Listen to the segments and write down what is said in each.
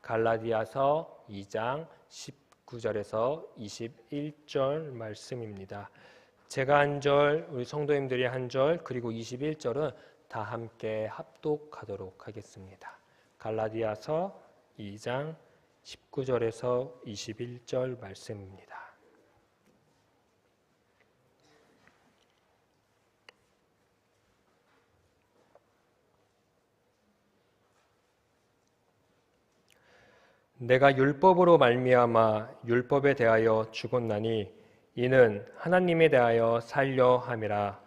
갈라디아서 2장 19절에서 21절 말씀입니다. 제가 한 절, 우리 성도님들이 한 절, 그리고 21절은 다 함께 합독하도록 하겠습니다. 갈라디아서 2장 19절에서 21절 말씀입니다. 내가 율법으로 말미암아 율법에 대하여 죽었나니 이는 하나님에 대하여 살려 함이라.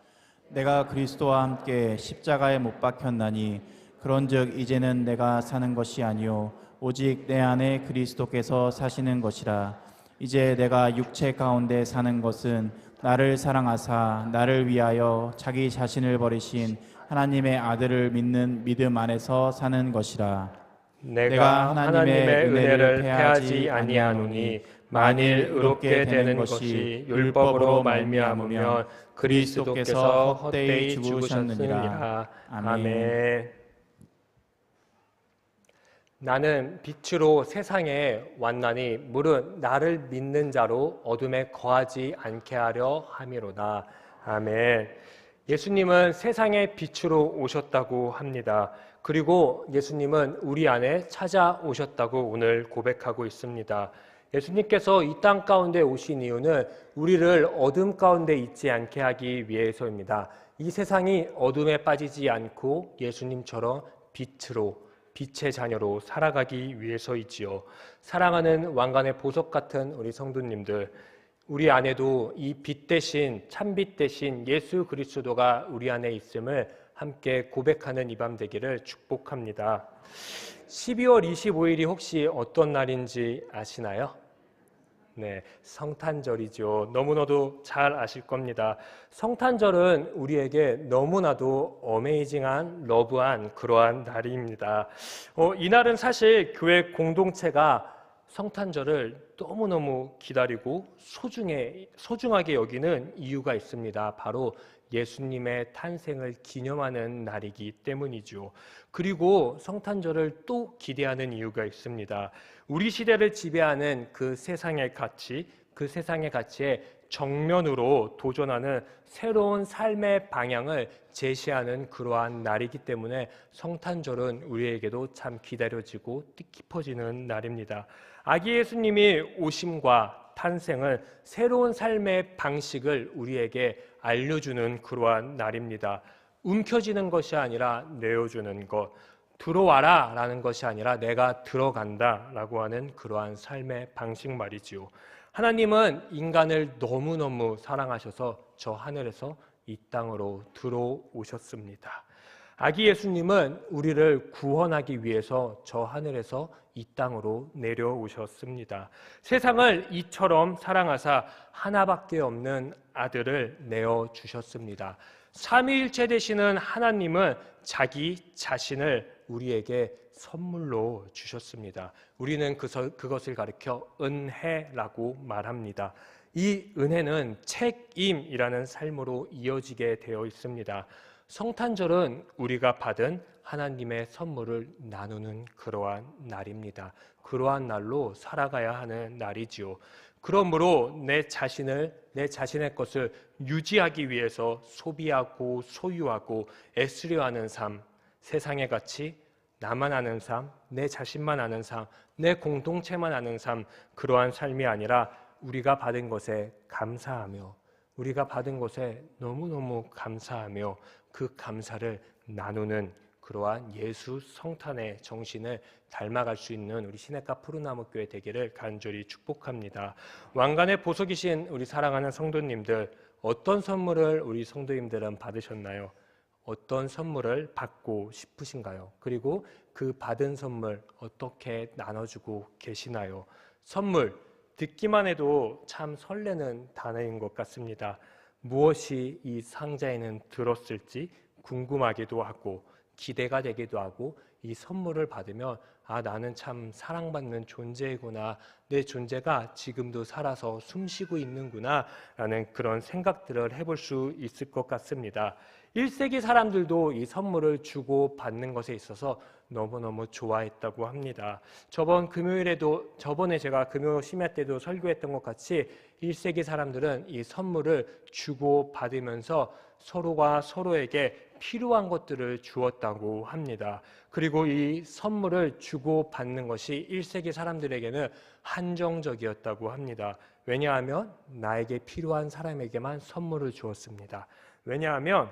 내가 그리스도와 함께 십자가에 못 박혔나니 그런즉 이제는 내가 사는 것이 아니요 오직 내 안에 그리스도께서 사시는 것이라. 이제 내가 육체 가운데 사는 것은 나를 사랑하사 나를 위하여 자기 자신을 버리신 하나님의 아들을 믿는 믿음 안에서 사는 것이라. 내가 하나님의 은혜를 패하지 아니하노니 만일 의롭게 되는 것이 율법으로 말미암으면 그리스도께서 헛되이 죽으셨느니라. 아멘. 나는 빛으로 세상에 왔나니 물은 나를 믿는 자로 어둠에 거하지 않게 하려 함이로다. 아멘. 예수님은 세상의 빛으로 오셨다고 합니다. 그리고 예수님은 우리 안에 찾아오셨다고 오늘 고백하고 있습니다. 예수님께서 이 땅 가운데 오신 이유는 우리를 어둠 가운데 있지 않게 하기 위해서입니다. 이 세상이 어둠에 빠지지 않고 예수님처럼 빛의 자녀로 살아가기 위해서이지요. 사랑하는 왕관의 보석 같은 우리 성도님들, 우리 안에도 이 빛 대신, 참빛 대신 예수 그리스도가 우리 안에 있음을 함께 고백하는 이 밤 되기를 축복합니다. 12월 25일이 혹시 어떤 날인지 아시나요? 네, 성탄절이죠. 너무나도 잘 아실 겁니다. 성탄절은 우리에게 너무나도 어메이징한, 러브한 그러한 날입니다. 이 날은 사실 교회 공동체가 성탄절을 너무너무 기다리고 소중하게 여기는 이유가 있습니다. 바로 예수님의 탄생을 기념하는 날이기 때문이죠. 그리고 성탄절을 또 기대하는 이유가 있습니다. 우리 시대를 지배하는 그 세상의 가치에 정면으로 도전하는 새로운 삶의 방향을 제시하는 그러한 날이기 때문에 성탄절은 우리에게도 참 기다려지고 뜻깊어지는 날입니다. 아기 예수님이 오심과 탄생은 새로운 삶의 방식을 우리에게 알려주는 그러한 날입니다. 움켜쥐는 것이 아니라 내어주는 것, 들어와라 라는 것이 아니라 내가 들어간다 라고 하는 그러한 삶의 방식 말이지요. 하나님은 인간을 너무너무 사랑하셔서 저 하늘에서 이 땅으로 들어오셨습니다. 아기 예수님은 우리를 구원하기 위해서 저 하늘에서 이 땅으로 내려오셨습니다. 세상을 이처럼 사랑하사 하나밖에 없는 아들을 내어주셨습니다. 삼위일체 되시는 하나님은 자기 자신을 우리에게 선물로 주셨습니다. 우리는 그것을 가리켜 은혜라고 말합니다. 이 은혜는 책임이라는 삶으로 이어지게 되어 있습니다. 성탄절은 우리가 받은 하나님의 선물을 나누는 그러한 날입니다. 그러한 날로 살아가야 하는 날이지요. 그러므로 내 자신의 것을 유지하기 위해서 소비하고 소유하고 애쓰려 하는 삶, 세상의 가치, 나만 아는 삶, 내 자신만 아는 삶, 내 공동체만 아는 삶, 그러한 삶이 아니라 우리가 받은 것에 감사하며 우리가 받은 것에 너무너무 감사하며 그 감사를 나누는 그러한 예수 성탄의 정신을 닮아갈 수 있는 우리 시냇가 푸르나무교회 되기를 간절히 축복합니다. 왕관의 보석이신 우리 사랑하는 성도님들, 어떤 선물을 우리 성도님들은 받으셨나요? 어떤 선물을 받고 싶으신가요? 그리고 그 받은 선물 어떻게 나눠주고 계시나요? 선물, 듣기만 해도 참 설레는 단어인 것 같습니다. 무엇이 이 상자에는 들었을지 궁금하기도 하고 기대가 되기도 하고 이 선물을 받으면 나는 참 사랑받는 존재구나, 내 존재가 지금도 살아서 숨쉬고 있는구나 라는 그런 생각들을 해볼 수 있을 것 같습니다. 1세기 사람들도 이 선물을 주고 받는 것에 있어서 너무너무 좋아했다고 합니다. 저번에 제가 금요 심야 때도 설교했던 것 같이 1세기 사람들은 이 선물을 주고 받으면서 서로가 서로에게 필요한 것들을 주었다고 합니다. 그리고 이 선물을 주고 받는 것이 1세기 사람들에게는 한정적이었다고 합니다. 왜냐하면 나에게 필요한 사람에게만 선물을 주었습니다. 왜냐하면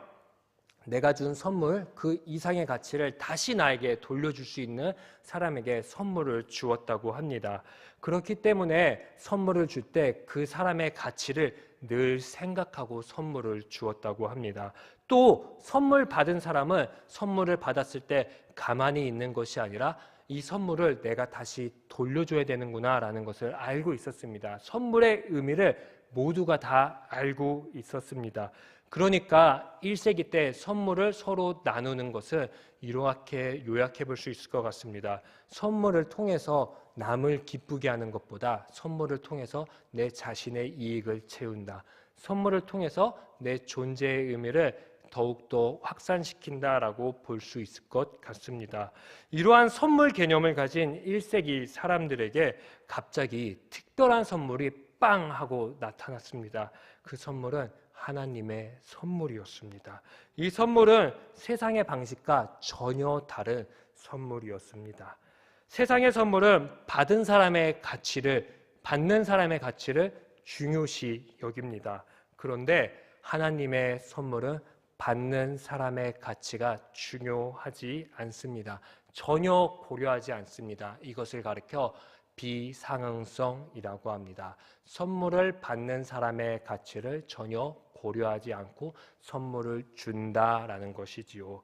내가 준 선물 그 이상의 가치를 다시 나에게 돌려줄 수 있는 사람에게 선물을 주었다고 합니다. 그렇기 때문에 선물을 줄 때 그 사람의 가치를 늘 생각하고 선물을 주었다고 합니다. 또 선물 받은 사람은 선물을 받았을 때 가만히 있는 것이 아니라 이 선물을 내가 다시 돌려줘야 되는구나라는 것을 알고 있었습니다. 선물의 의미를 모두가 다 알고 있었습니다. 그러니까 1세기 때 선물을 서로 나누는 것은 이렇게 요약해 볼 수 있을 것 같습니다. 선물을 통해서 남을 기쁘게 하는 것보다 선물을 통해서 내 자신의 이익을 채운다. 선물을 통해서 내 존재의 의미를 더욱더 확산시킨다라고 볼 수 있을 것 같습니다. 이러한 선물 개념을 가진 1세기 사람들에게 갑자기 특별한 선물이 빵 하고 나타났습니다. 그 선물은 하나님의 선물이었습니다. 이 선물은 세상의 방식과 전혀 다른 선물이었습니다. 세상의 선물은 받는 사람의 가치를 중요시 여깁니다. 그런데 하나님의 선물은 받는 사람의 가치가 중요하지 않습니다. 전혀 고려하지 않습니다. 이것을 가리켜 비상응성이라고 합니다. 선물을 받는 사람의 가치를 전혀 고려하지 않고 선물을 준다라는 것이지요.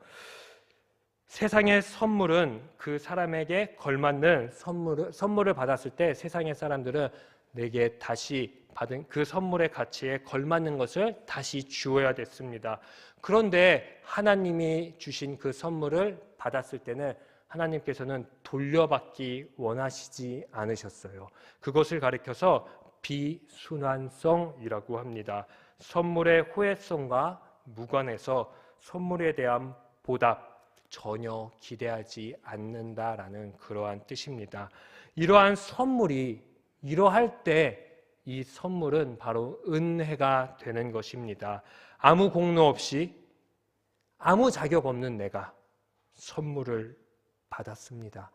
세상의 선물은 그 사람에게 걸맞는 선물을 받았을 때 세상의 사람들은 내게 다시 받은 그 선물의 가치에 걸맞는 것을 다시 주어야 됐습니다. 그런데 하나님이 주신 그 선물을 받았을 때는 하나님께서는 돌려받기 원하시지 않으셨어요. 그것을 가리켜서 비순환성이라고 합니다. 선물의 호혜성과 무관해서 선물에 대한 보답 전혀 기대하지 않는다라는 그러한 뜻입니다. 이러한 선물이 이러할 때 이 선물은 바로 은혜가 되는 것입니다. 아무 공로 없이 아무 자격 없는 내가 선물을 받았습니다.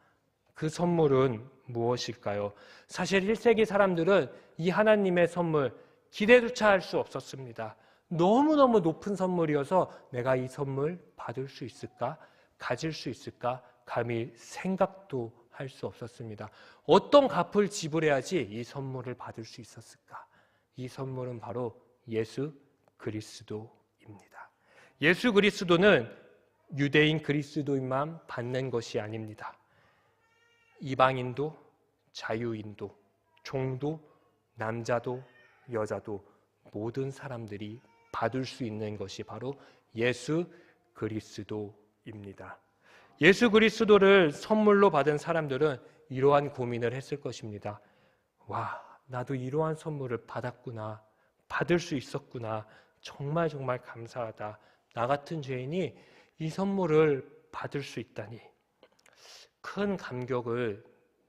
그 선물은 무엇일까요? 사실 1세기 사람들은 이 하나님의 선물 기대조차 할 수 없었습니다. 너무너무 높은 선물이어서 내가 이 선물 받을 수 있을까? 가질 수 있을까? 감히 생각도 할 수 없었습니다. 어떤 값을 지불해야지 이 선물을 받을 수 있었을까? 이 선물은 바로 예수 그리스도입니다. 예수 그리스도는 유대인 그리스도인만 받는 것이 아닙니다. 이방인도 자유인도 종도 남자도 여자도 모든 사람들이 받을 수 있는 것이 바로 예수 그리스도입니다. 예수 그리스도를 선물로 받은 사람들은 이러한 고민을 했을 것입니다. 와, 나도 이러한 선물을 받았구나. 받을 수 있었구나. 정말 정말 감사하다. 나 같은 죄인이 이 선물을 받을 수 있다니. 큰 감격을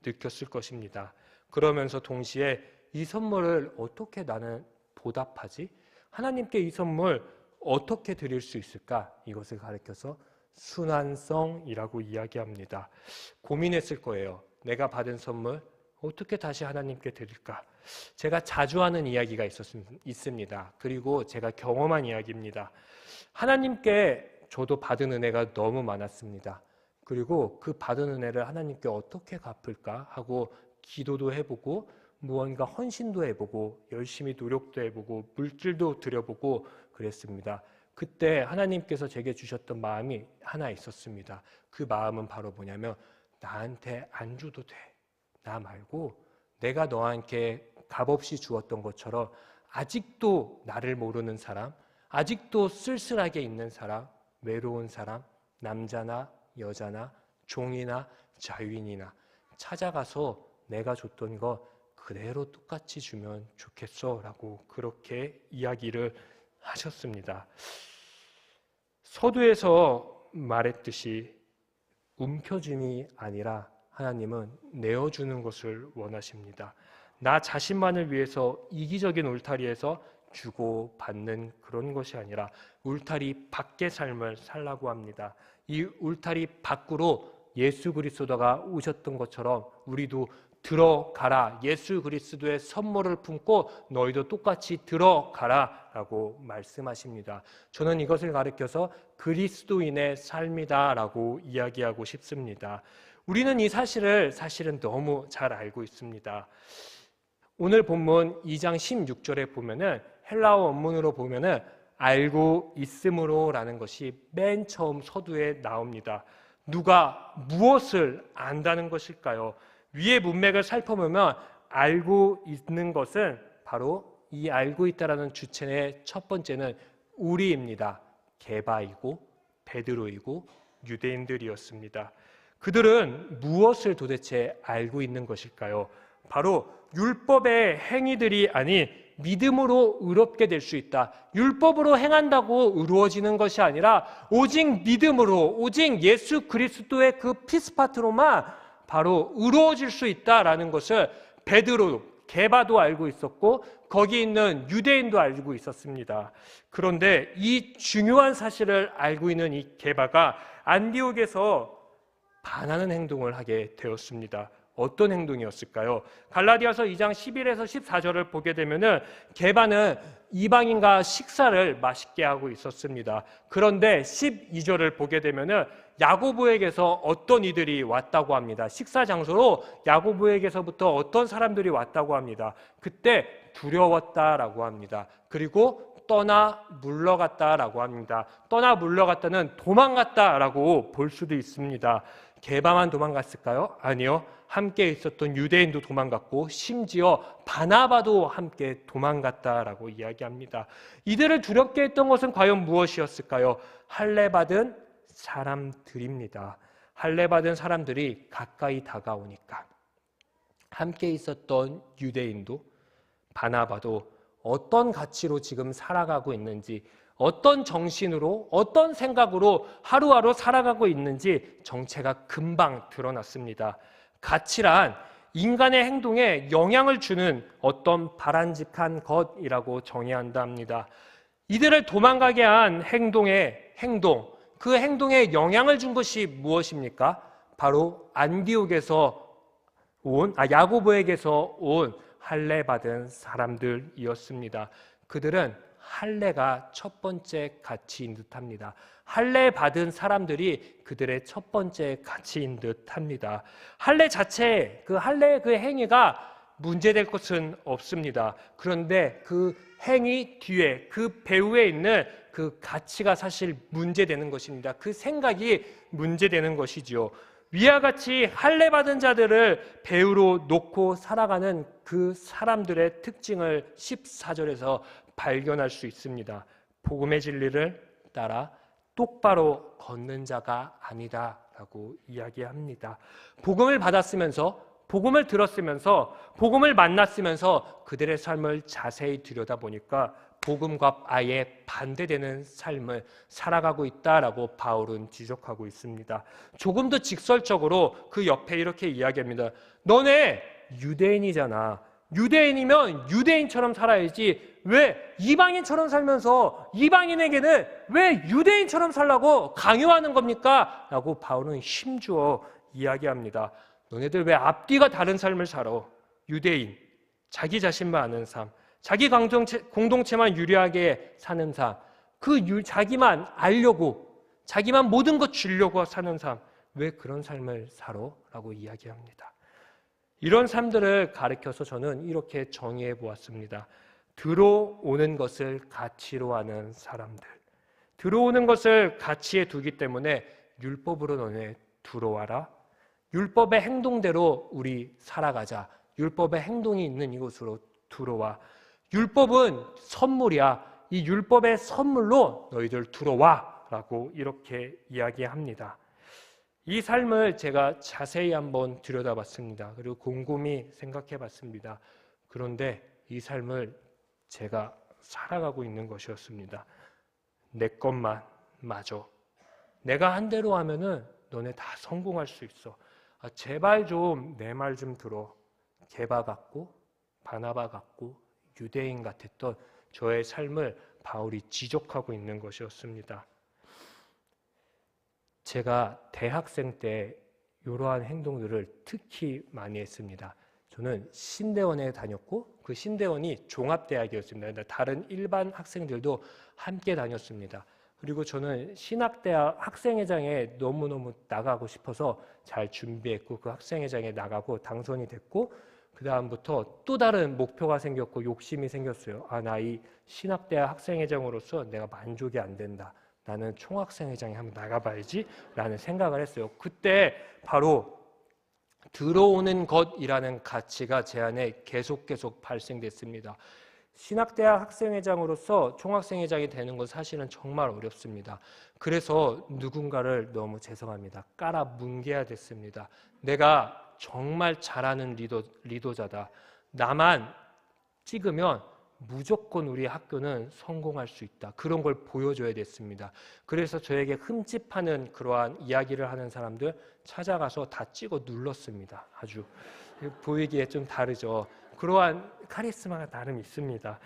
느꼈을 것입니다. 그러면서 동시에 이 선물을 어떻게 나는 보답하지? 하나님께 이 선물 어떻게 드릴 수 있을까? 이것을 가리켜서 순환성이라고 이야기합니다. 고민했을 거예요. 내가 받은 선물 어떻게 다시 하나님께 드릴까? 제가 자주 하는 이야기가 있습니다. 그리고 제가 경험한 이야기입니다. 하나님께 저도 받은 은혜가 너무 많았습니다. 그리고 그 받은 은혜를 하나님께 어떻게 갚을까 하고 기도도 해보고 무언가 헌신도 해보고 열심히 노력도 해보고 물질도 들여보고 그랬습니다. 그때 하나님께서 제게 주셨던 마음이 하나 있었습니다. 그 마음은 바로 뭐냐면 나한테 안 줘도 돼. 나 말고 내가 너한테 값없이 주었던 것처럼 아직도 나를 모르는 사람, 아직도 쓸쓸하게 있는 사람, 외로운 사람, 남자나 여자나 종이나 자유인이나 찾아가서 내가 줬던 거 그대로 똑같이 주면 좋겠어 라고 그렇게 이야기를 하셨습니다. 서두에서 말했듯이 움켜짐이 아니라 하나님은 내어주는 것을 원하십니다. 나 자신만을 위해서 이기적인 울타리에서 주고받는 그런 것이 아니라 울타리 밖의 삶을 살라고 합니다. 이 울타리 밖으로 예수 그리스도가 오셨던 것처럼 우리도 들어가라. 예수 그리스도의 선물을 품고 너희도 똑같이 들어가라 라고 말씀하십니다. 저는 이것을 가리켜서 그리스도인의 삶이다 라고 이야기하고 싶습니다. 우리는 이 사실을 사실은 너무 잘 알고 있습니다. 오늘 본문 2장 16절에 보면은 헬라어 원문으로 보면은 알고 있음으로 라는 것이 맨 처음 서두에 나옵니다. 누가 무엇을 안다는 것일까요? 위의 문맥을 살펴보면 알고 있는 것은 바로 이 알고 있다라는 주체의 첫 번째는 우리입니다. 게바이고 베드로이고 유대인들이었습니다. 그들은 무엇을 도대체 알고 있는 것일까요? 바로 율법의 행위들이 아닌 믿음으로 의롭게 될 수 있다. 율법으로 행한다고 의로워지는 것이 아니라 오직 믿음으로, 오직 예수 그리스도의 그 피스파트로만 바로 의로워질 수 있다라는 것을 베드로, 게바도 알고 있었고 거기 있는 유대인도 알고 있었습니다. 그런데 이 중요한 사실을 알고 있는 이 게바가 안디옥에서 반하는 행동을 하게 되었습니다. 어떤 행동이었을까요? 갈라디아서 2장 11에서 14절을 보게 되면은 게바는 이방인과 식사를 맛있게 하고 있었습니다. 그런데 12절을 보게 되면은 야고보에게서 어떤 이들이 왔다고 합니다. 식사 장소로 야고보에게서부터 어떤 사람들이 왔다고 합니다. 그때 두려웠다라고 합니다. 그리고 떠나 물러갔다라고 합니다. 떠나 물러갔다는 도망갔다라고 볼 수도 있습니다. 게바만 도망갔을까요? 아니요. 함께 있었던 유대인도 도망갔고 심지어 바나바도 함께 도망갔다라고 이야기합니다. 이들을 두렵게 했던 것은 과연 무엇이었을까요? 할례받은 사람들입니다. 할례받은 사람들이 가까이 다가오니까 함께 있었던 유대인도 바나바도 어떤 가치로 지금 살아가고 있는지, 어떤 정신으로, 어떤 생각으로 하루하루 살아가고 있는지 정체가 금방 드러났습니다. 가치란 인간의 행동에 영향을 주는 어떤 바람직한 것이라고 정의한다 합니다. 이들을 도망가게 한 행동, 그 행동에 영향을 준 것이 무엇입니까? 바로 안디옥에서 야고보에게서 온 할례 받은 사람들이었습니다. 그들은 할례가 첫 번째 가치인 듯합니다. 할례 받은 사람들이 그들의 첫 번째 가치인 듯합니다. 할례 자체, 그 할례의 그 행위가 문제될 것은 없습니다. 그런데 그 행위 뒤에, 그 배후에 있는 그 가치가 사실 문제되는 것입니다. 그 생각이 문제되는 것이죠. 위와 같이 할례 받은 자들을 배후로 놓고 살아가는 그 사람들의 특징을 14절에서 발견할 수 있습니다. 복음의 진리를 따라 똑바로 걷는 자가 아니다라고 이야기합니다. 복음을 받았으면서, 복음을 들었으면서, 복음을 만났으면서 그들의 삶을 자세히 들여다보니까 복음과 아예 반대되는 삶을 살아가고 있다라고 바울은 지적하고 있습니다. 조금 더 직설적으로 그 옆에 이렇게 이야기합니다. 너네 유대인이잖아. 유대인이면 유대인처럼 살아야지 왜 이방인처럼 살면서 이방인에게는 왜 유대인처럼 살라고 강요하는 겁니까? 라고 바울은 힘주어 이야기합니다. 너네들 왜 앞뒤가 다른 삶을 살아? 유대인, 자기 자신만 아는 삶, 자기 공동체만 유리하게 사는 삶, 자기만 알려고, 자기만 모든 것 주려고 사는 삶, 왜 그런 삶을 살아? 라고 이야기합니다. 이런 삶들을 가리켜서 저는 이렇게 정의해 보았습니다. 들어오는 것을 가치로 하는 사람들, 들어오는 것을 가치에 두기 때문에 율법으로 너네 들어와라. 율법의 행동대로 우리 살아가자. 율법의 행동이 있는 이곳으로 들어와. 율법은 선물이야. 이 율법의 선물로 너희들 들어와 라고 이렇게 이야기합니다. 이 삶을 제가 자세히 한번 들여다봤습니다. 그리고 곰곰이 생각해봤습니다. 그런데 이 삶을 제가 살아가고 있는 것이었습니다. 내 것만, 맞아. 내가 한 대로 하면은 너네 다 성공할 수 있어. 제발 좀 내 말 좀 들어. 게바 같고 바나바 같고 유대인 같았던 저의 삶을 바울이 지적하고 있는 것이었습니다. 제가 대학생 때 이러한 행동들을 특히 많이 했습니다. 저는 신대원에 다녔고 그 신대원이 종합대학이었습니다. 다른 일반 학생들도 함께 다녔습니다. 그리고 저는 신학대학 학생회장에 너무너무 나가고 싶어서 잘 준비했고 그 학생회장에 나가고 당선이 됐고 그 다음부터 또 다른 목표가 생겼고 욕심이 생겼어요. 나 이 신학대학 학생회장으로서 내가 만족이 안 된다. 나는 총학생회장에 한번 나가봐야지 라는 생각을 했어요. 그때 바로 들어오는 것이라는 가치가 제 안에 계속 발생됐습니다. 신학대학 학생회장으로서 총학생회장이 되는 건 사실은 정말 어렵습니다. 그래서 누군가를 너무 죄송합니다. 깔아 뭉개야 됐습니다. 내가 정말 잘하는 리더자다. 나만 찍으면 무조건 우리 학교는 성공할 수 있다. 그런 걸 보여줘야 됐습니다. 그래서 저에게 흠집하는 그러한 이야기를 하는 사람들 찾아가서 다 찍어 눌렀습니다. 아주 보이기에 좀 다르죠. 그러한 카리스마가 나름 있습니다.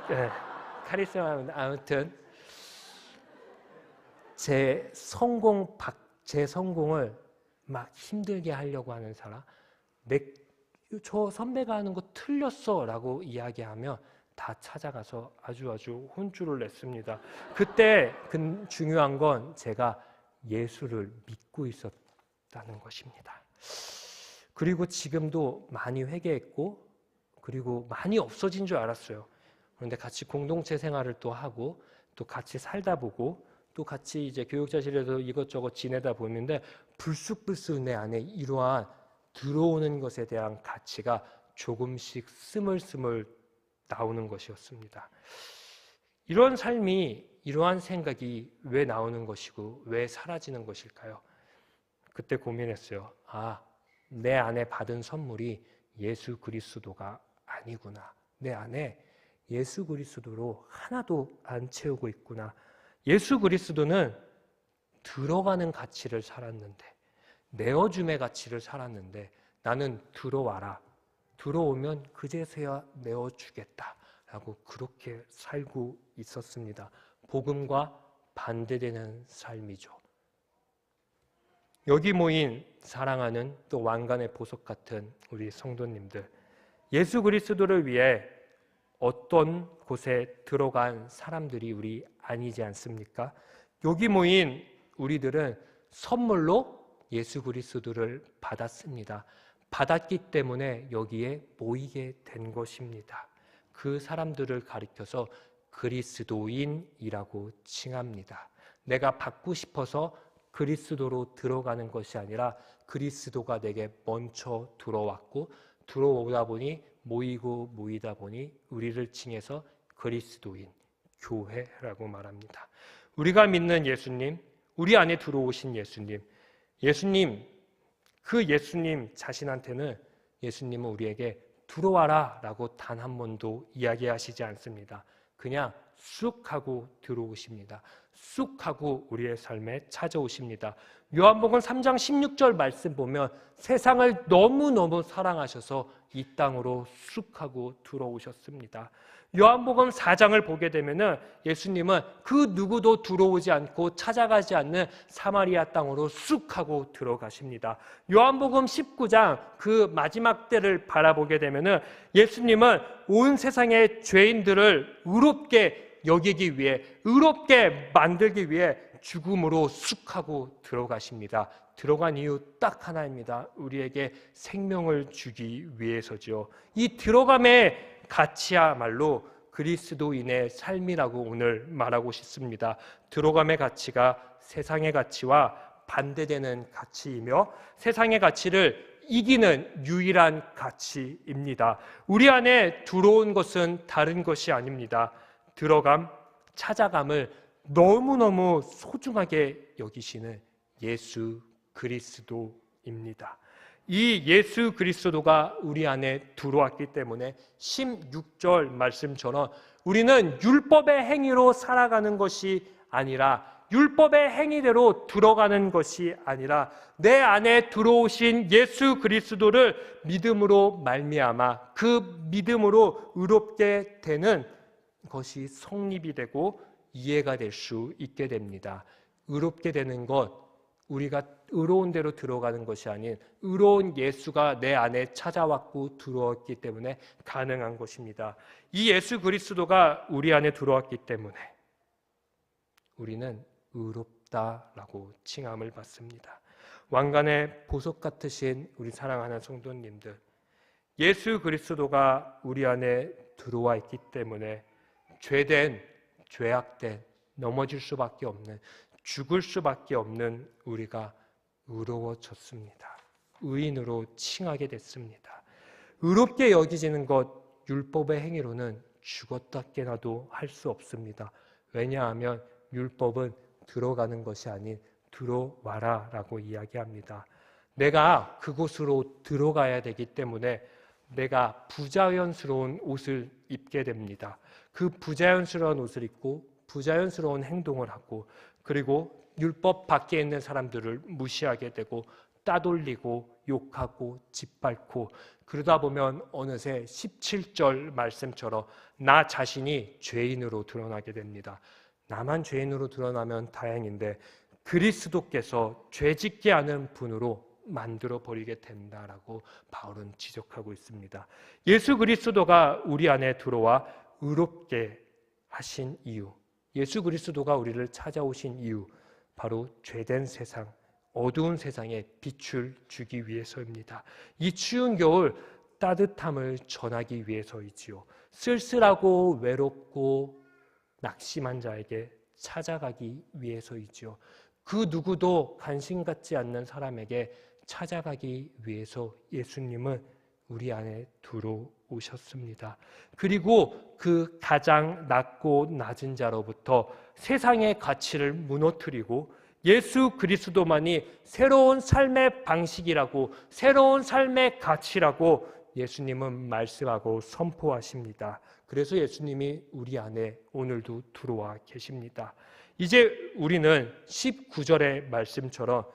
네, 카리스마는 아무튼 제 성공을 막 힘들게 하려고 하는 사람, 저 선배가 하는 거 틀렸어 라고 이야기하면 다 찾아가서 아주 혼쭐을 냈습니다. 그때 중요한 건 제가 예수를 믿고 있었다는 것입니다. 그리고 지금도 많이 회개했고 그리고 많이 없어진 줄 알았어요. 그런데 같이 공동체 생활을 또 하고 또 같이 살다 보고 또 같이 이제 교육자실에서 이것저것 지내다 보는데 불쑥 내 안에 이러한 들어오는 것에 대한 가치가 조금씩 스물스물 나오는 것이었습니다. 이런 삶이, 이러한 생각이 왜 나오는 것이고 왜 사라지는 것일까요? 그때 고민했어요. 내 안에 받은 선물이 예수 그리스도가 아니구나. 내 안에 예수 그리스도로 하나도 안 채우고 있구나. 예수 그리스도는 들어가는 가치를 살았는데, 내어줌의 가치를 살았는데 나는 들어와라. 들어오면 그제서야 내어주겠다라고 그렇게 살고 있었습니다. 복음과 반대되는 삶이죠. 여기 모인 사랑하는 또 왕관의 보석 같은 우리 성도님들, 예수 그리스도를 위해 어떤 곳에 들어간 사람들이 우리 아니지 않습니까? 여기 모인 우리들은 선물로 예수 그리스도를 받았습니다. 받았기 때문에 여기에 모이게 된 것입니다. 그 사람들을 가리켜서 그리스도인이라고 칭합니다. 내가 받고 싶어서 그리스도로 들어가는 것이 아니라 그리스도가 내게 먼저 들어왔고 들어오다 보니 모이다 보니 우리를 칭해서 그리스도인, 교회라고 말합니다. 우리가 믿는 예수님, 우리 안에 들어오신 예수님, 그 예수님 자신한테는 예수님은 우리에게 들어와라 라고 단 한 번도 이야기하시지 않습니다. 그냥 쑥 하고 들어오십니다. 쑥 하고 우리의 삶에 찾아오십니다. 요한복음 3장 16절 말씀 보면 세상을 너무너무 사랑하셔서 이 땅으로 쑥 하고 들어오셨습니다. 요한복음 4장을 보게 되면은 예수님은 그 누구도 들어오지 않고 찾아가지 않는 사마리아 땅으로 쑥 하고 들어가십니다. 요한복음 19장 그 마지막 때를 바라보게 되면은 예수님은 온 세상의 죄인들을 의롭게 여기기 위해, 의롭게 만들기 위해 죽음으로 쑥 하고 들어가십니다. 들어간 이유 딱 하나입니다. 우리에게 생명을 주기 위해서죠. 이 들어감의 가치야말로 그리스도인의 삶이라고 오늘 말하고 싶습니다. 들어감의 가치가 세상의 가치와 반대되는 가치이며 세상의 가치를 이기는 유일한 가치입니다. 우리 안에 들어온 것은 다른 것이 아닙니다. 들어감, 찾아감을 너무너무 소중하게 여기시는 예수 그리스도입니다. 이 예수 그리스도가 우리 안에 들어왔기 때문에 16절 말씀처럼 우리는 율법의 행위로 살아가는 것이 아니라 율법의 행위대로 들어가는 것이 아니라 내 안에 들어오신 예수 그리스도를 믿음으로 말미암아 그 믿음으로 의롭게 되는 것이 성립이 되고 이해가 될 수 있게 됩니다. 의롭게 되는 것, 우리가 의로운 대로 들어가는 것이 아닌 의로운 예수가 내 안에 찾아왔고 들어왔기 때문에 가능한 것입니다. 이 예수 그리스도가 우리 안에 들어왔기 때문에 우리는 의롭다라고 칭함을 받습니다. 왕관의 보석 같으신 우리 사랑하는 성도님들, 예수 그리스도가 우리 안에 들어와 있기 때문에 죄된, 죄악된, 넘어질 수밖에 없는, 죽을 수밖에 없는 우리가 의로워졌습니다. 의인으로 칭하게 됐습니다. 의롭게 여기지는 것, 율법의 행위로는 죽었다 깨나도 할 수 없습니다. 왜냐하면 율법은 들어가는 것이 아닌 들어와라 라고 이야기합니다. 내가 그곳으로 들어가야 되기 때문에 내가 부자연스러운 옷을 입게 됩니다. 그 부자연스러운 옷을 입고 부자연스러운 행동을 하고 그리고 율법 밖에 있는 사람들을 무시하게 되고 따돌리고 욕하고 짓밟고 그러다 보면 어느새 17절 말씀처럼 나 자신이 죄인으로 드러나게 됩니다. 나만 죄인으로 드러나면 다행인데 그리스도께서 죄짓게 하는 분으로 만들어 버리게 된다라고 바울은 지적하고 있습니다. 예수 그리스도가 우리 안에 들어와 의롭게 하신 이유, 예수 그리스도가 우리를 찾아오신 이유, 바로 죄된 세상, 어두운 세상에 빛을 주기 위해서입니다. 이 추운 겨울 따뜻함을 전하기 위해서이지요. 쓸쓸하고 외롭고 낙심한 자에게 찾아가기 위해서이지요. 그 누구도 관심 갖지 않는 사람에게 찾아가기 위해서 예수님은 우리 안에 들어오셨습니다. 그리고 그 가장 낮고 낮은 자로부터 세상의 가치를 무너뜨리고 예수 그리스도만이 새로운 삶의 방식이라고, 새로운 삶의 가치라고 예수님은 말씀하고 선포하십니다. 그래서 예수님이 우리 안에 오늘도 들어와 계십니다. 이제 우리는 19절의 말씀처럼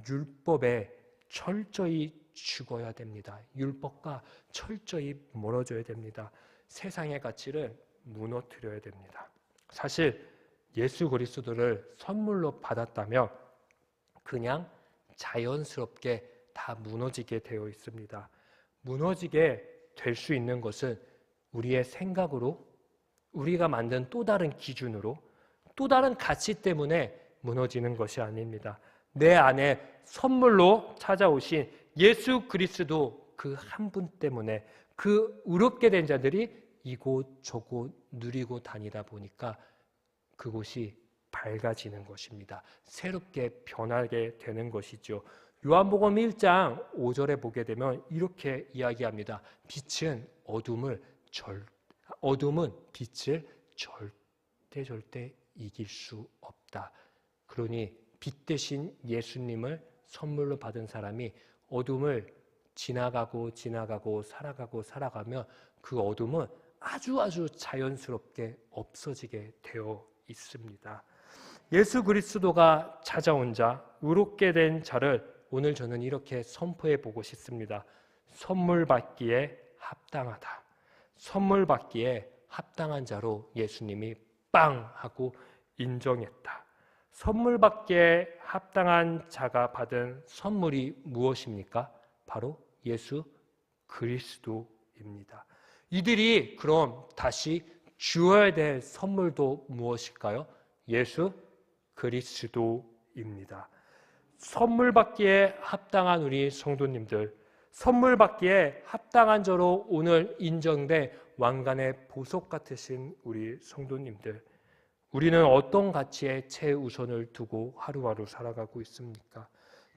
율법에 철저히 죽어야 됩니다. 율법과 철저히 멀어져야 됩니다. 세상의 가치를 무너뜨려야 됩니다. 사실 예수 그리스도를 선물로 받았다면 그냥 자연스럽게 다 무너지게 되어 있습니다. 무너지게 될 수 있는 것은 우리의 생각으로, 우리가 만든 또 다른 기준으로, 또 다른 가치 때문에 무너지는 것이 아닙니다. 내 안에 선물로 찾아오신 예수 그리스도 그 한 분 때문에 그 의롭게 된 자들이 이곳 저곳 누리고 다니다 보니까 그곳이 밝아지는 것입니다. 새롭게 변하게 되는 것이죠. 요한복음 1장 5절에 보게 되면 이렇게 이야기합니다. 어둠은 빛을 절대 이길 수 없다. 그러니 빛 대신 예수님을 선물로 받은 사람이 어둠을 지나가고 살아가면 그 어둠은 아주 자연스럽게 없어지게 되어 있습니다. 예수 그리스도가 찾아온 자, 의롭게 된 자를 오늘 저는 이렇게 선포해 보고 싶습니다. 선물 받기에 합당하다. 선물 받기에 합당한 자로 예수님이 빵 하고 인정했다. 선물 받기에 합당한 자가 받은 선물이 무엇입니까? 바로 예수 그리스도입니다. 이들이 그럼 다시 주어야 될 선물도 무엇일까요? 예수 그리스도입니다. 선물 받기에 합당한 우리 성도님들, 선물 받기에 합당한 자로 오늘 인정된 왕관의 보석 같으신 우리 성도님들, 우리는 어떤 가치에 최우선을 두고 하루하루 살아가고 있습니까?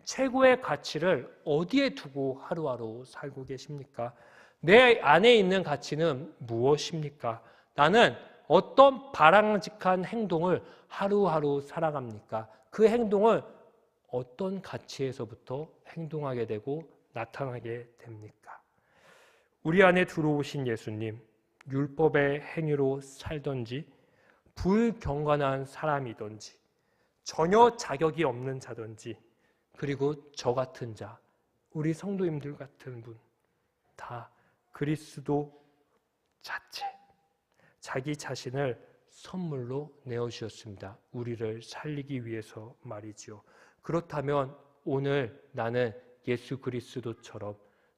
최고의 가치를 어디에 두고 하루하루 살고 계십니까? 내 안에 있는 가치는 무엇입니까? 나는 어떤 바람직한 행동을 하루하루 살아갑니까? 그 행동을 어떤 가치에서부터 행동하게 되고 나타나게 됩니까? 우리 안에 들어오신 예수님, 율법의 행위로 살던지 불경건한 사람이든지 전혀 자격이 없는 자든지, 그리고 저 같은 자, 우리 성도님들 같은 분, 다 그리스도 자체, 자기 자신을 선물로 내어주셨습니다. 우리를 살리기 위해서 말이지요. 그렇다면 오늘 나는 예수 그리스도처럼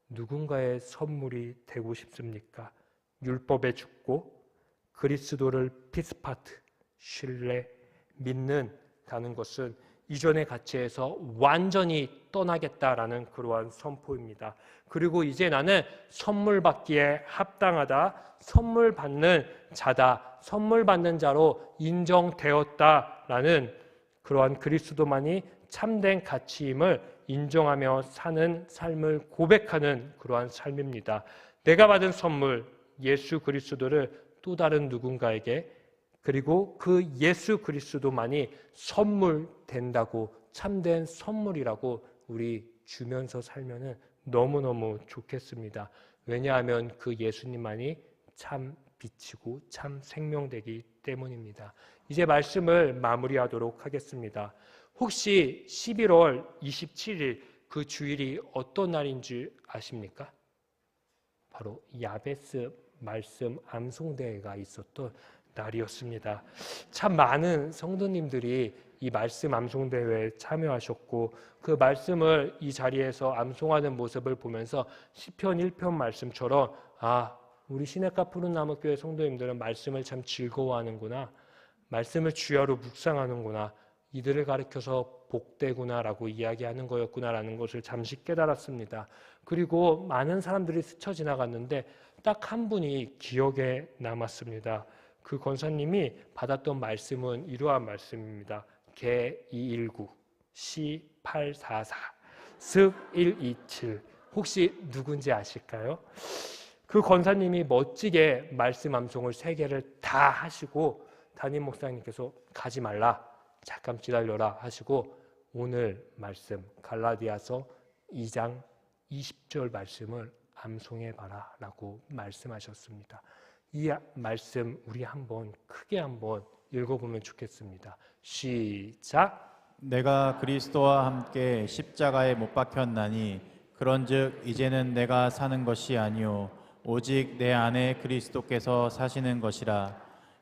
누군가의 선물이 되고 싶습니까? 율법에 죽고 그리스도를 피스파트, 신뢰, 믿는다는 것은 이전의 가치에서 완전히 떠나겠다라는 그러한 선포입니다. 그리고 이제 나는 선물 받기에 합당하다, 선물 받는 자다, 선물 받는 자로 인정되었다라는 그러한 그리스도만이 참된 가치임을 인정하며 사는 삶을 고백하는 그러한 삶입니다. 내가 받은 선물, 예수 그리스도를 또 다른 누군가에게, 그리고 그 예수 그리스도만이 선물 된다고, 참된 선물이라고 우리 주면서 살면은 너무너무 좋겠습니다. 왜냐하면 그 예수님만이 참 빛이고 참 생명되기 때문입니다. 이제 말씀을 마무리하도록 하겠습니다. 혹시 11월 27일 그 주일이 어떤 날인지 아십니까? 바로 야베스 말씀 암송대회가 있었던 날이었습니다. 참 많은 성도님들이 이 말씀 암송대회에 참여하셨고, 그 말씀을 이 자리에서 암송하는 모습을 보면서 시편 1편 말씀처럼 우리 시냇가 푸른나무교회 성도님들은 말씀을 참 즐거워하는구나, 말씀을 주야로 묵상하는구나, 이들을 가리켜서 복되구나라고 이야기하는 거였구나라는 것을 잠시 깨달았습니다. 그리고 많은 사람들이 스쳐 지나갔는데 딱 한 분이 기억에 남았습니다. 그 권사님이 받았던 말씀은 이러한 말씀입니다. 개 219, 시 844, 습 127. 혹시 누군지 아실까요? 그 권사님이 멋지게 말씀 암송을 3개를 다 하시고 담임 목사님께서 가지 말라, 잠깐 기다려라 하시고 오늘 말씀 갈라디아서 2장 20절 말씀을 암송해봐라 라고 말씀하셨습니다. 이 말씀 우리 한번 크게 한번 읽어보면 좋겠습니다. 시작. 내가 그리스도와 함께 십자가에 못 박혔나니 그런즉 이제는 내가 사는 것이 아니요 오직 내 안에 그리스도께서 사시는 것이라.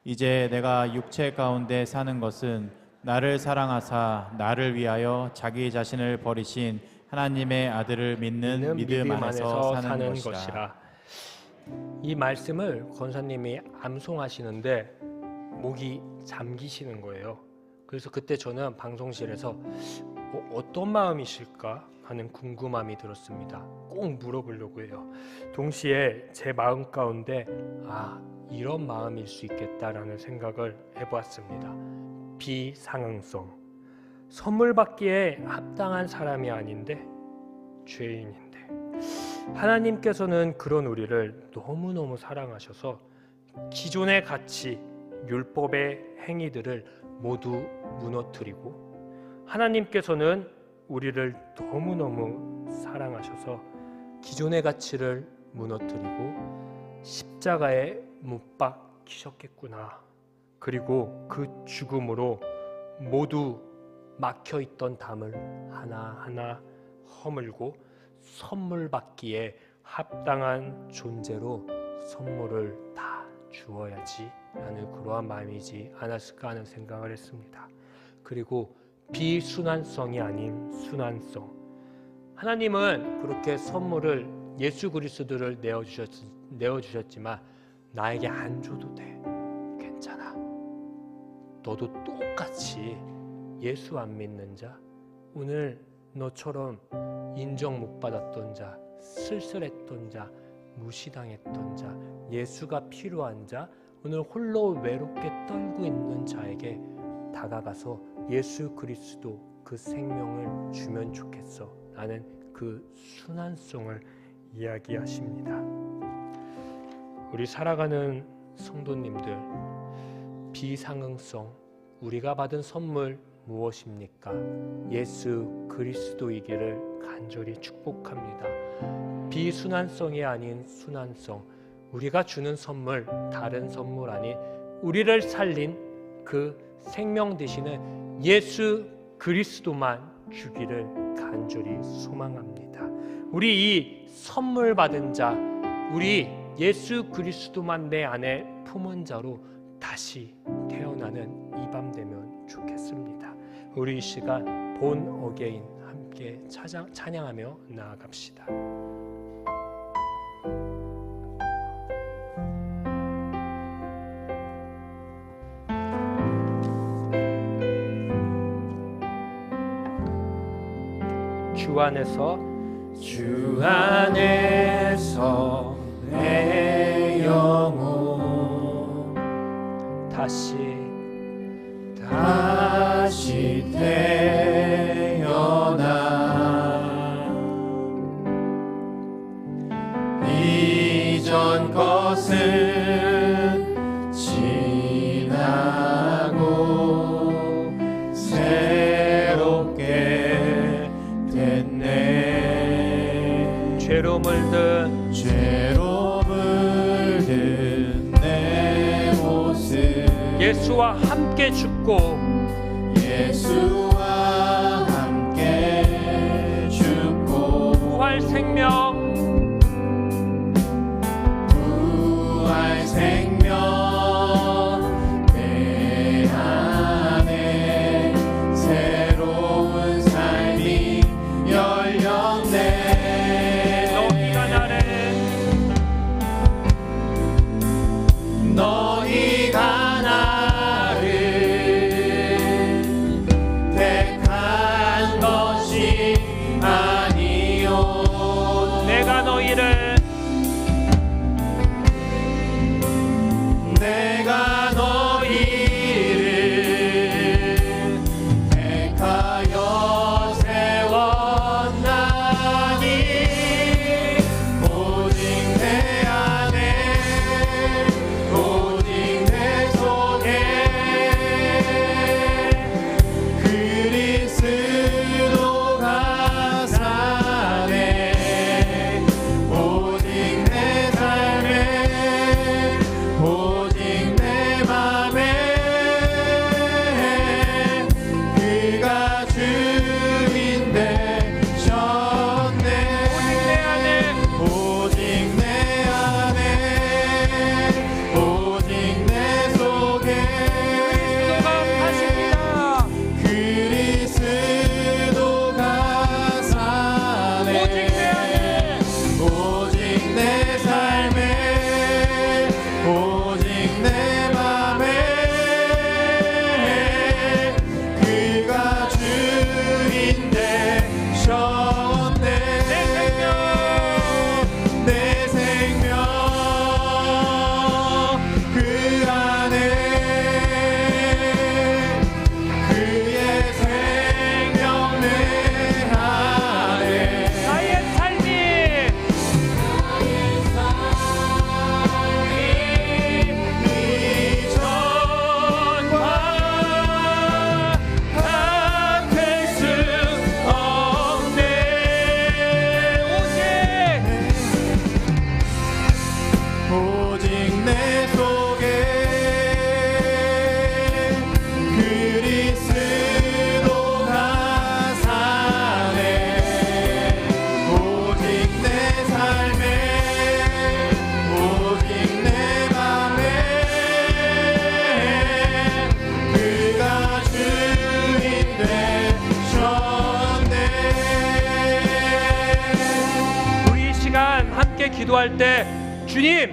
이제 내가 육체 가운데 사는 것은 나를 사랑하사 나를 위하여 자기 자신을 버리신 하나님의 아들을 믿는 믿음 안에서 사는 것이라. 이 말씀을 권사님이 암송하시는데 목이 잠기시는 거예요. 그래서 그때 저는 방송실에서 어떤 마음이실까 하는 궁금함이 들었습니다. 꼭 물어보려고 해요. 동시에 제 마음 가운데 이런 마음일 수 있겠다라는 생각을 해보았습니다. 비상응성, 선물 받기에 합당한 사람이 아닌데 죄인인데 하나님께서는 그런 우리를 너무너무 사랑하셔서 기존의 가치, 율법의 행위들을 모두 무너뜨리고, 하나님께서는 우리를 너무너무 사랑하셔서 기존의 가치를 무너뜨리고 십자가에 못 박히셨겠구나. 그리고 그 죽음으로 모두 막혀있던 담을 하나하나 허물고 선물 받기에 합당한 존재로 선물을 다 주어야지 라는 그러한 마음이지 않았을까 하는 생각을 했습니다. 그리고 비순환성이 아닌 순환성, 하나님은 그렇게 선물을 예수 그리스도를 내어주셨지만 나에게 안 줘도 돼, 괜찮아, 너도 똑같이 예수 안 믿는 자, 오늘 너처럼 인정 못 받았던 자, 쓸쓸했던 자, 무시당했던 자, 예수가 필요한 자, 오늘 홀로 외롭게 떨고 있는 자에게 다가가서 예수 그리스도 그 생명을 주면 좋겠어 라는 그 순환성을 이야기하십니다. 우리 살아가는 성도님들, 비상응성, 우리가 받은 선물 무엇입니까? 예수 그리스도이기를 간절히 축복합니다. 비순환성이 아닌 순환성, 우리가 주는 선물, 다른 선물 아닌 우리를 살린 그 생명 되시는 예수 그리스도만 주기를 간절히 소망합니다. 우리 이 선물 받은 자, 우리 예수 그리스도만 내 안에 품은 자로 다시 태어나는 이 밤 되면 좋겠습니다. 우리 이 시간 본 어게인 함께 찬양하며 나아갑시다. 주 안에서 내 영혼 다시 태어나 이전 것은 지나고 새롭게 됐네. 죄로 물든 내 모습 예수와 함께 죽고 부활 생명 내 안에 새로운 삶이 열렸네. 너희가 나를 택한 것이 아니요 내가 너희를 택하여 세웠나니 오직 내 안에 오직 내 속에 그리스도가 사네. 오직 내 삶에 오직 내 맘에 그가 주인 되셨네. 오직 내 안에 오직 내 속에 그리스도가 사네. 오직 내 삶에 오직 내 맘에 그가 주인 되셨네. 내 생명 그 안에 그의 생명 내 안에 나의 삶이 이전과 같을 수 없네. 오직 내 속에 그리스도가 사네. 오직 내 삶에 오직 내 맘에 그가 주인 되셨네. 우리 이 시간 함께 기도할 때 주님,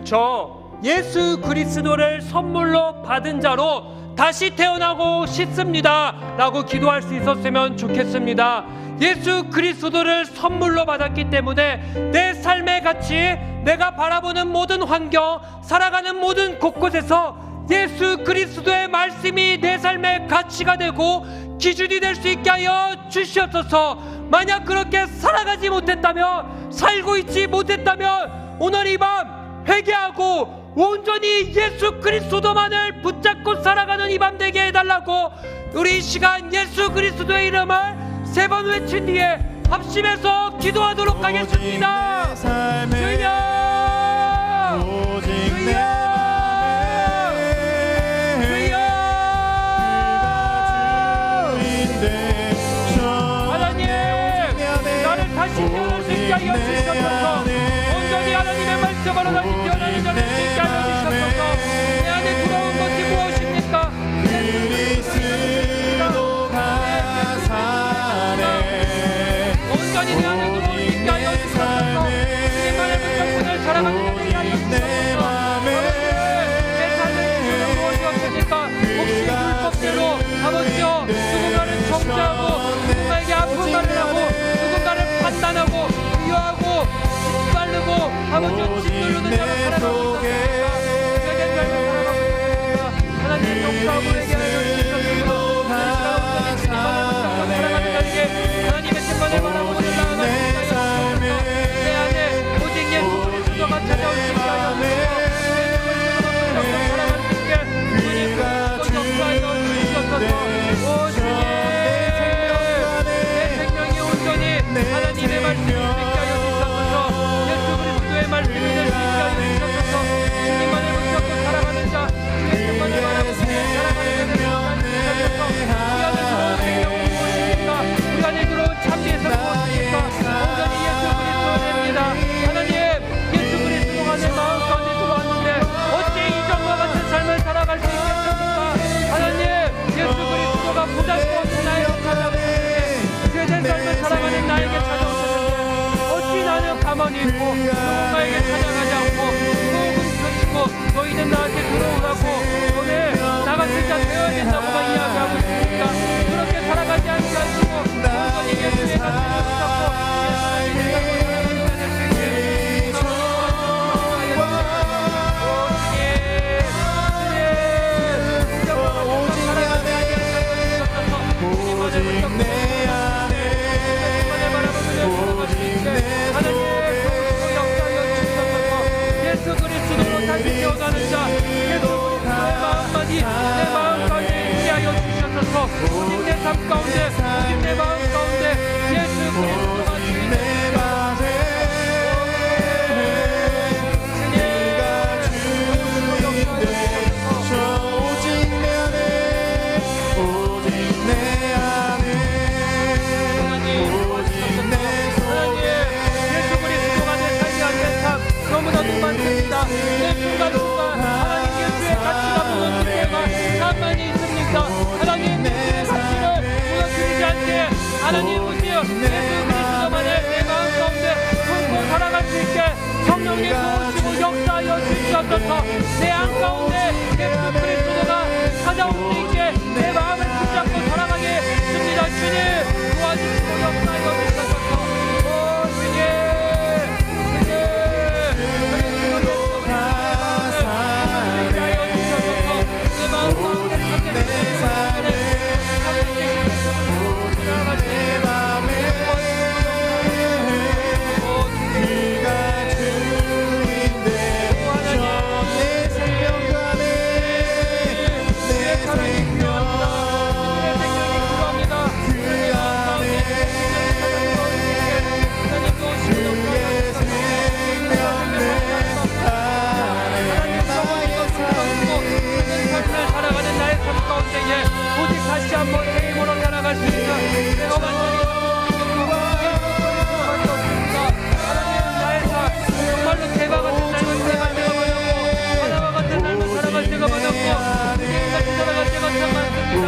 저 예수 그리스도를 선물로 받은 자로 다시 태어나고 싶습니다 라고 기도할 수 있었으면 좋겠습니다. 예수 그리스도를 선물로 받았기 때문에 내 삶의 가치, 내가 바라보는 모든 환경, 살아가는 모든 곳곳에서 예수 그리스도의 말씀이 내 삶의 가치가 되고 기준이 될 수 있게 하여 주시옵소서. 만약 그렇게 살아가지 못했다면, 살고 있지 못했다면 오늘 이 밤 회개하고 온전히 예수 그리스도만을 붙잡고 살아가는 이 밤 되게 해달라고 우리 이 시간 예수 그리스도의 이름을 3번 외친 뒤에 합심해서 기도하도록 하겠습니다. 주여, 주여, 주여. 먼저 걸어다니 뛰어나는 자를 수 있게 하여 주시옵소서. 내 안에 돌아온 것이 무엇입니까? 그리스도가 사네 온전히 내 안에 들어올 수 있게 하여 주시옵소서. 주님만의 붙잡고를 사랑하는 자들이 하여 주시옵소서. 내 삶의 이유는 무엇이 없습니까? 혹시 율법대로 아버지여 누군가를 정죄하고 누군가에게 아픈 말을 하고 누군가를 판단하고 비하하고 짓밟고 아버지여 짓누르는 자를 살아가고 있었습니까? 죄된 삶을 살아가고 있었습니까? 하나님 용서하고 회개 하여 주시옵소서. 살아가는 자에게 하나님의 신만을 바라보고 나아가는 자여 내 안에 오직 예수 그리스도가 찾아올 수 있게 하여 주시옵소서. 살아갈 수 있게 주님 그리스도 역사하여 주시옵소서. 오 주님 내 생명이 온전히 하나님의 말씀을 믿게 하여 주시옵소서. 예수 그리스도의 말씀을 믿을 수 있게 하여 주시옵소서. 주님만을 붙잡고 살아가는 자 주의 신만을 바라보고 살아가는 자를 우리 안에 들어온 참지에서 무엇입니까? 온전히 예수 그리스도입니다. 하나님 예수 그리스도가 내 마음 가운데 들어왔는데 어찌 이전과 같은 삶을 살아갈 수 있겠습니까? 하나님 예수 그리스도가 보잘것 없는 나에게 찾아오셨는데 죄된 삶을 살아가는 나에게 찾아오셨는데 어찌 나는 가만히 있고 누군가에게 찾아가지 않고 훔쳐주고 너희는 나한테 들어오라고 너네 나 같은 자 되어야 된다고만 이야기하고 있습니까? 그렇게 살아가지 않게 하시고 온전히 예수의 말씀을 붙잡고 예수의 예수 그리스도로 다시 태어나는 자 예수 그리스도의 마음만이 내 마음 가운데 있게 하여 주시옵소서. 오직 내 삶 가운데 오직 내 마음 가운데 예수 그리스도가 주인의 너무나도 많습니다. 내 순간순간 하나님 예수의 가치가 무너질 때가 참 많이 있습니다. 하나님 예수의 가치를 무너뜨리지 않게 하나님 오시여 예수 그리스도만의 내 마음 가운데 품고 살아갈 수 있게 성령님 도우시고 역사하여 주시옵소서. 내 안 가운데 예수 그리스도가 찾아올 수 있게 내 마음을 붙잡고 살아가게 씁니다. 주님 도와주시고 역사하여 주시옵소서. 오 주님 오직 다시 한번 내 힘으로 살아갈 수 있는 내가 완전히 나의 삶 정말로 대박 같은 삶을 살아갈 때가 많았고 바다와 같은 삶을 살아갈 때가 많았고 주님 같이 살아갈 때가 참 많습니다.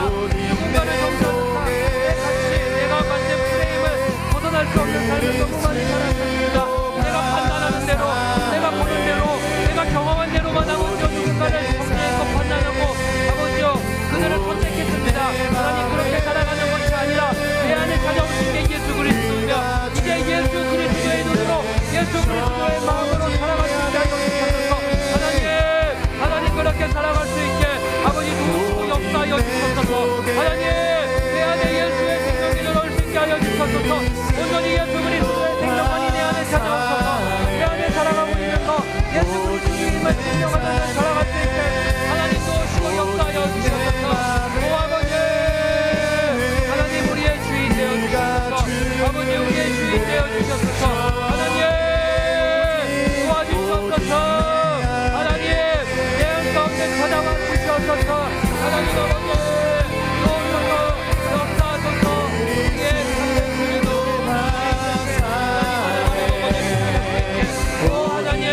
누군가를 정서하는 내 가치 내가 만든 프레임을 벗어날 수 없는 삶을 너무 많이 살았습니다. 내가 판단하는 대로 내가 보는 대로 내가 경험한 대로만 아버지여 누군가를 정죄해서 판단하고 아버지여 그들을 선택했습니다. 하나님 그렇게 살아가는 것이 아니라 내 안에 찾아오신 게 예수 그리스도이며 이제 예수 그리스도의 눈으로 예수 그리스도의 마음으로 살아갈 수 있게 하여 주셔서 하나님 그렇게 살아갈 수 있게 아버지 도우시고 역사하여 주셔서 하나님 내 안에 예수의 생명이 들어올 수 있게 하여 주셔서 온전히 예수 그리스도의 생명만이 내 안에 찾아오셔서 내 안에 살아가고 있는 거 예수 그리스도님을 생명하는 살아갈 수 있게 하나님 도우시고 역사하여 주셔서 오 아버지 하나님 우리의 주인 되어주셔서 아버지 우리의 주인 되어주셔서 하나님 도와주셔서 하나님 내 안 가운데 찾아와 주셔서 하나님 아버지 도우셔서 역사하셔서 우리의 삶을 주님도 오 하나님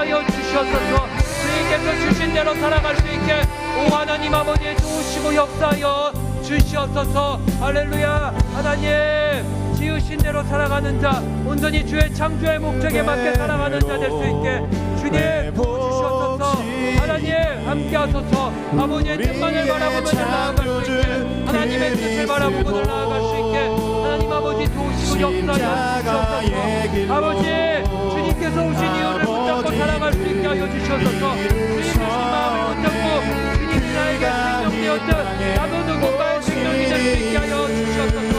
하여 주시옵소서. 주님께서 주신 대로 살아갈 수 있게 오 하나님 아버지 도우시고 역사하여 주시옵소서. 할렐루야. 하나님 지으신 대로 살아가는 자, 온전히 주의 창조의 목적에 맞게 살아가는 자 될 수 있게 주님 도와주시옵소서. 하나님 함께하소서. 아버지의 뜻만을 바라보며 나아갈 수 있게, 하나님의 뜻을 바라보고 나아갈 수 있게 하나님 아버지 도우시고 역사하여 주시옵소서. 아버지 주님께서 오신 이유를 붙잡고 살아갈 수 있게 하여 주시옵소서. 주님 주신 마음을 붙잡고 주님이 나에게 생명 되었듯 나도 누군가의 생명이 될 수 있게 하여 주시옵소서.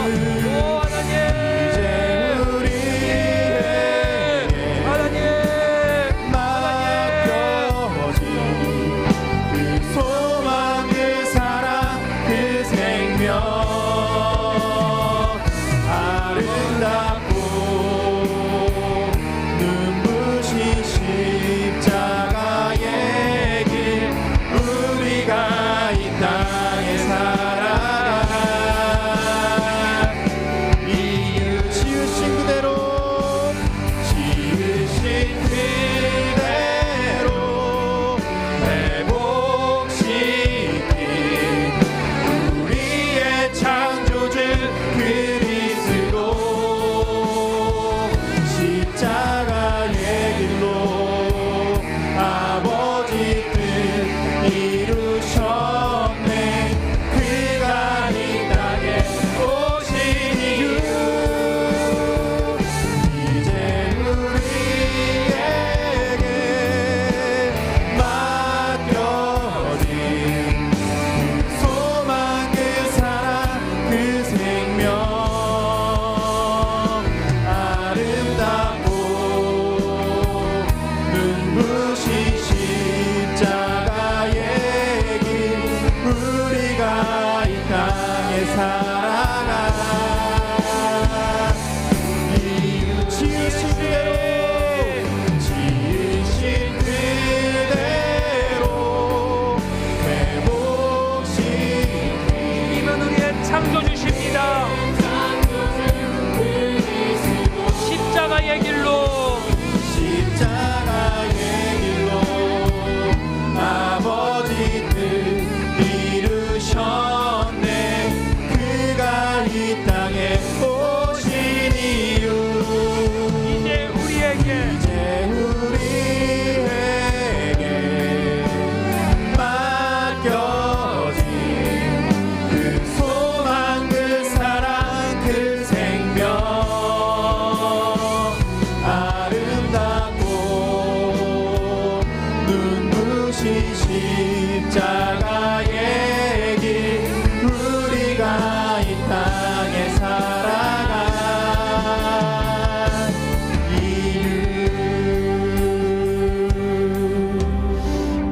오 하나님 십자가의 길 우리가 이 땅에 살아간 이유.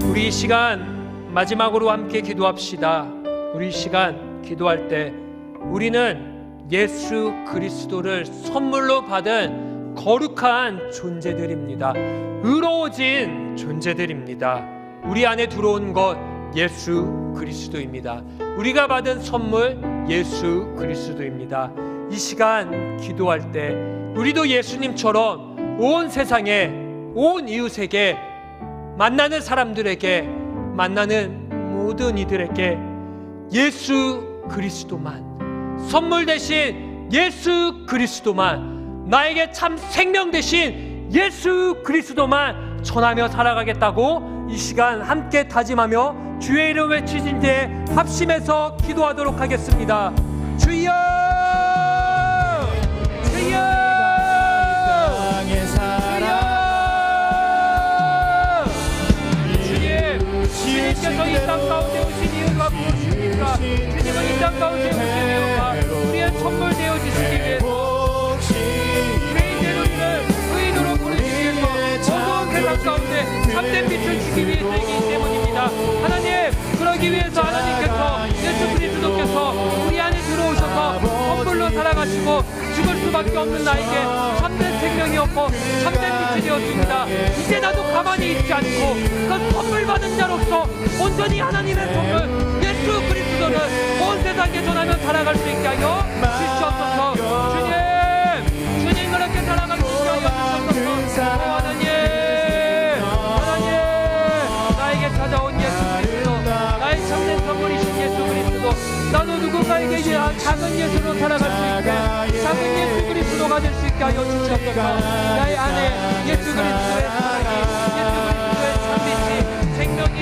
우리 이 시간 마지막으로 함께 기도합시다. 우리 이 시간 기도할 때 우리는 예수 그리스도를 선물로 받은 거룩한 존재들입니다. 의로워진 존재들입니다. 우리 안에 들어온 것 예수 그리스도입니다. 우리가 받은 선물 예수 그리스도입니다. 이 시간 기도할 때 우리도 예수님처럼 온 세상에, 온 이웃에게, 만나는 사람들에게, 만나는 모든 이들에게 예수 그리스도만, 선물 대신 예수 그리스도만, 나에게 참 생명 대신 예수 그리스도만 전하며 살아가겠다고 이 시간 함께 다짐하며 주의 이름 외치신 뒤에 합심해서 기도하도록 하겠습니다. 주여! 주여! 주님께서 이 땅 가운데 오신 이유가 무엇입니까? 주님은 이 땅 가운데 오신 이유가 우리의 선물 되어주시기 위해서, 죄인된 우리를 의인으로 부르시기 위해서, 어두운 세상 가운데 참된 빛을 주기 위해서이기 때문입니다. 하나님, 그러기 위해서 하나님께서, 예수 그리스도께서 우리 안에 들어오셔서 선물로 살아가시고 죽을 수밖에 없는 나에게 참된 생명이 없고 참된 빛이 되었습니다. 이제 나도 가만히 있지 않고 그 선물 받은 자로서 온전히 하나님의 선물 예수 그리스도를 온 세상에 전하며 살아갈 수 있게 하여 주시옵소서. 주님 그렇게 살아갈 수 있게 하여 주시옵소서. 하나님 작은 예수로 살아갈 수 있게 작은 예수 그리스도가 될 수 있게 하여 주시옵소서. 나의 안에 예수 그리스도의 사랑이 예수 그리스도의 참빛이 생명이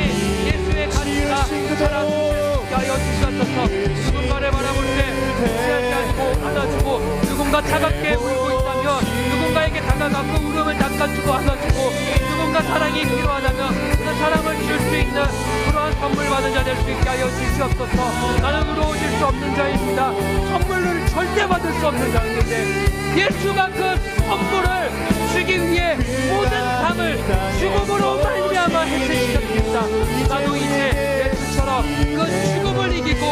예수의 가치가 살아있게 하여 주시옵소서. 누군가를 바라볼 때 무시하지 않고 안아주고 누군가 차갑게 울고 있다면 누군가에게 다가가고 울음을 닦아주고 안아주고 누군가 사랑이 필요하다면 그 사랑을 줄 수 있는 그러한 선물 받은 자 될 수 있게 하여 주시옵소서. 나는 의로워질 수 없는 자입니다. 선물을 절대 받을 수 없는 자인데 예수가 그 선물을 주기 위해 모든 삶을 죽음으로 말미암아 해주셨습니다. 나도 이제 예수처럼 그 죽음을 이기고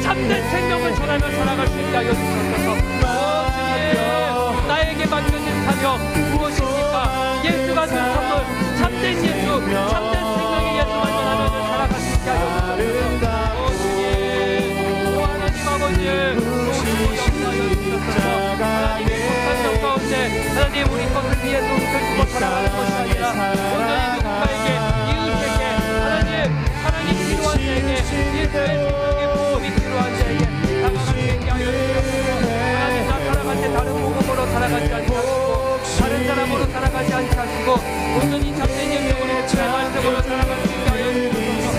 참된 생명을 전하며 살아갈 수 있게 하여 주시옵소서. 주님, 나에게 맡겨진 사명 무엇입니까? 예수가 준 선물 참된 예수 참된 생명의 예수만 전하며 살아갈 수 있게 하여 주시옵소서. 주님, 오 하나님 아버지 오시고 역사하여 주시옵소서. 하나님의 속한 가운데 하나님 우리 것을 위해서 펼치고 살아가는 것이 아니라 온전히 누군가에게 이웃에게 하나님 사랑이 필요한 자에게 예수의 생명의 복음이 필요한 자에게 다가갈 수 있게 하여 주시옵소서. 하나님 나 살아갈 때 다른 복음으로 살아가지 않으시고 다른 사람으로 살아가지 않으시고 온전히 참된 예수의 말씀으로 살아갈 수 있게 하여 주시옵소서.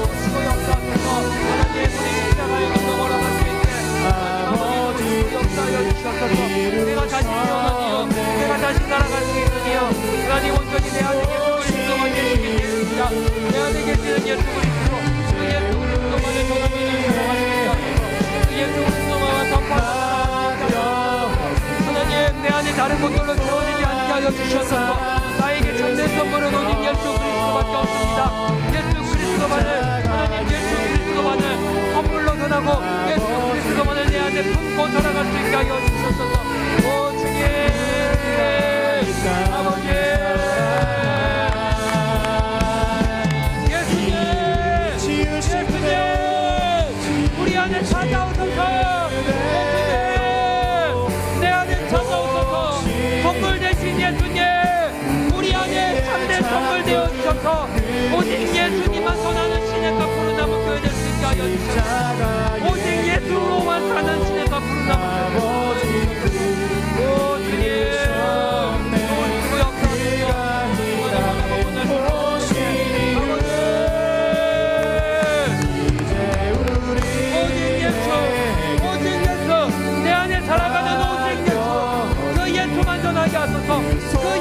오시고 역사하소서. 하나님 우리 십자가의 운동으로 갈 수 있게 아버지 역사하여 주시옵소서. 내가 다시 태어난 이유 내가 다시 살아갈 수 있는 이유 하나님 온전히 내 안에 예수 그리스도만 계시기 때문이다. 내 안에 계시는 예수 그리스도 그 예수 그리스도만을 전하기를 사랑하십니다. 그 예수 그리스도만 덮어서 하나님 내 안에 다른 것들로 채워지지 않게 하여 주시옵소서. 나에게 참된 선물은 오직 예수 그리스도밖에 없습니다. 예수 그리스도만을 하나님 예수 그리스도만을 선물로 전하고 예수 그리스도만을 내 안에 품고 살아갈 수 있게 하여 주시옵소서. 오 주님 아버지 예수님 우리 안에 찾아오소서. 내 안에 찾아오소서. 선물 대신 예수님 우리 안에 참된 선물 되어 주셔서 오직 예수님만 전하는 시냇가 푸른나무 교회 될 수 있게 하여 주셔서 오직 예수로만 사는 시냇가 푸른나무 교회 오 주님 오시고 역사하소서. 살아가는 오직 예수 그 예수만 전하게 하소서. 그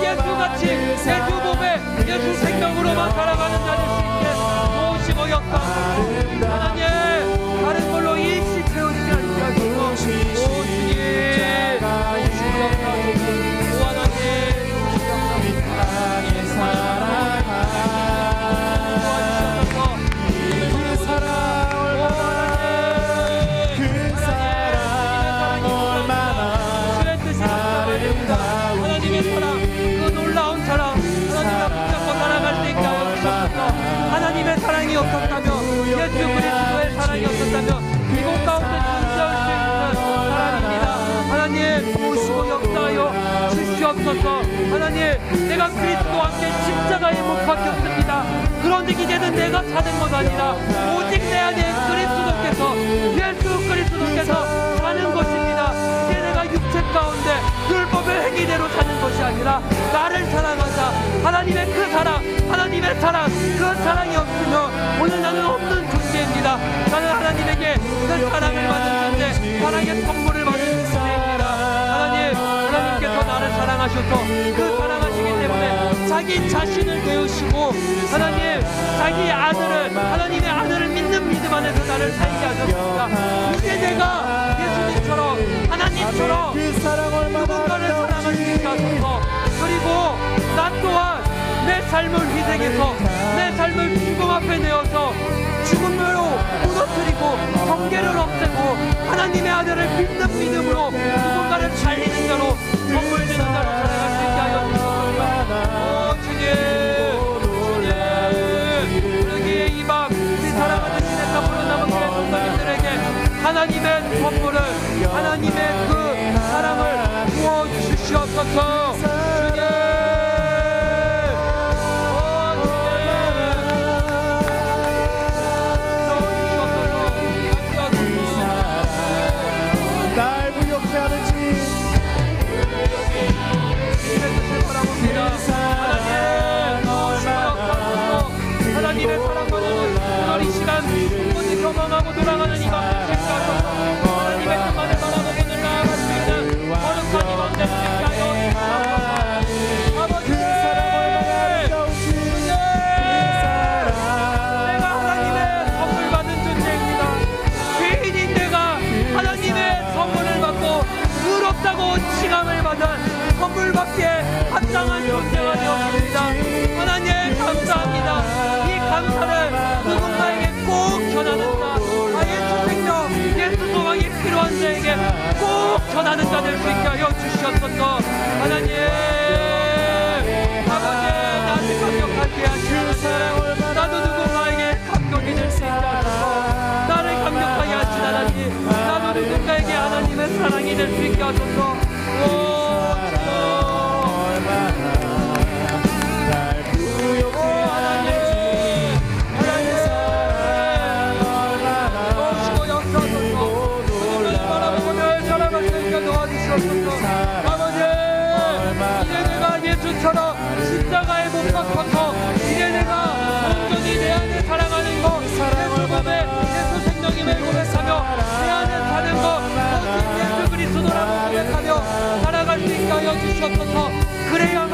예수같이 예수 몸에 예수 생명으로만 살아가는 자 될 수 있게 모시고 역사하소서. 하나님 다른 걸로 일시 채우지 않게 하소서. 오 주님 모시고 역사하소서. 오 하나님 모시고 역사하소서. 하나님의 사랑 그 놀라운 사랑 하나님과 붙잡고 살아갈 수 있게 하여 주옵소서. 하나님의 사랑이 없었다면 예수 그리스도의 사랑이 없었다면 이곳 가운데 존재할 수 있는 사람입니다. 하나님 모시고 역사하여 주시옵소서. 하나님 내가 그리스도와 함께 십자가에 못 박혔습니다. 그런데 이제는 내가 사는 것 아니라 오직 내 안에 그리스도께서 예수 그리스도께서 사는 것입니다. 이제 내가 육체 가운데 율법의 행위대로 사는 것이 아니라 나를 사랑하자 하나님의 그 사랑 하나님의 사랑 그 사랑이 없으면 오늘 나는 없는 존재입니다. 나는 하나님에게 그 사랑을 받은 존재 사랑의 선물을 받은 존재입니다. 하나님께서 나를 사랑하셔서 그 사랑하시기 때문에 자기 자신을 배우시고 하나님 자기 아들을 하나님의 아들을 믿는 믿음 안에서 나를 살게 하셨습니다. 이제 내가 예수님처럼 하나님처럼 누군가를 사랑할 수 있게 하소서. 그리고 나 또한 내 삶을 희생해서 내 삶을 죽음 앞에 내어서 죽음으로 무너뜨리고 경계를 없애고 하나님의 아들을 믿는 믿음으로 누군가를 살리는 자로 선물 주는 자로 살아갈 수 있게 하여 주옵소서. 오 주님 우리에게 이 밤 우리 사랑하는 시냇가 푸른나무 교회 성도님들에게 하나님의 선물을 하나님의 그 사랑을 부어 주시옵소서. 주님 주시옵소서. 소망하고 돌아가는 이 마음 되게 하소서. 하나님의 그만을 바라보고 나아갈 수 있는 거룩한 이 마음 되게 하여 주옵소서. 아버지, 내가 하나님의 선물 받은 존재입니다. 죄인인 내가 하나님의 선물을 받고 의롭다고 칭함을 받은 선물받기에 합당한 존재가 되었습니다. 하나님 감사합니다. 이 감사를 누군가에게 꼭 전하는 자, 예수 생명, 예수 소망이 필요한 자에게 꼭 전하는 자 될 수 있게 하여 주시옵소서. 하나님, 아버지, 나한테 감격하게 하시는 하나님, 나도 누군가에게 감격이 될 수 있게 하소서. 나를 감격하게 하신 하나님, 나도 누군가에게 하나님의 사랑이 될 수 있게 하소서. 십자가에 못 박혀서 이제 내가 온전히 내 안에 사랑하는 것, 예수 몸에 예수 생명임을 고백하며 내 안에 사는 것, 오직 예수 그리스도라고 고백하며 살아갈 수 있게 하여 주시옵소서. 그래야만